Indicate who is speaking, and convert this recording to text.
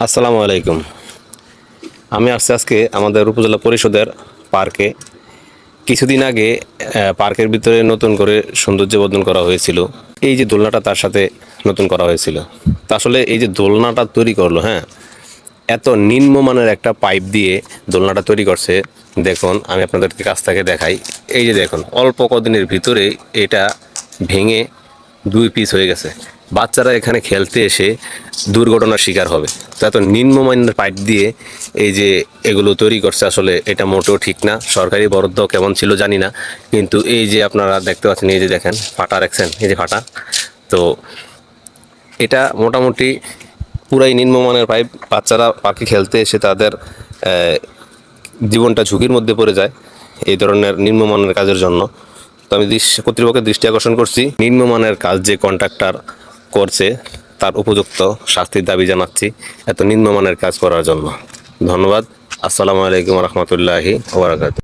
Speaker 1: আসসালামু আলাইকুম। আমি আসছি আজকে আমাদের উপজেলা পরিষদের পার্কে। কিছুদিন আগে পার্কের ভিতরে নতুন করে সৌন্দর্যবর্ধন করা হয়েছিল। এই যে দোলনাটা তার সাথে নতুন করা হয়েছিল। তা আসলে এই যে দোলনাটা তৈরি করলো, হ্যাঁ, এত নিম্নমানের একটা পাইপ দিয়ে দোলনাটা তৈরি করছে। দেখুন, আমি আপনাদেরকে কাছ থেকে দেখাই। এই যে দেখুন, অল্প কদিনের ভিতরে এটা ভেঙে দুই পিস হয়ে গেছে। বাচ্চারা এখানে খেলতে এসে দুর্ঘটনার শিকার হবে। তো এত নিম্নমানের পাইপ দিয়ে এই যে এগুলো তৈরি করছে, আসলে এটা মোটেও ঠিক না। সরকারি বরাদ্দ কেমন ছিল জানি না, কিন্তু এই যে আপনারা দেখতে পাচ্ছেন, এই যে দেখেন ফাটা রাখছেন, এই যে ফাটা। তো এটা মোটামুটি পুরাই নিম্নমানের পাইপ। বাচ্চারা পার্কে খেলতে এসে তাদের জীবনটা ঝুঁকির মধ্যে পড়ে যায় এই ধরনের নিম্নমানের কাজের জন্য। তো আমি কর্তৃপক্ষের দৃষ্টি আকর্ষণ করছি, নিম্নমানের কাজ যে কন্ট্রাক্টর করছে তার উপযুক্ত শাস্তির দাবি জানাচ্ছি এত নিম্নমানের কাজ করার জন্য। ধন্যবাদ। আসসালামু আলাইকুম রহমতুল্লাহি ওয়া বারাকাতুহু।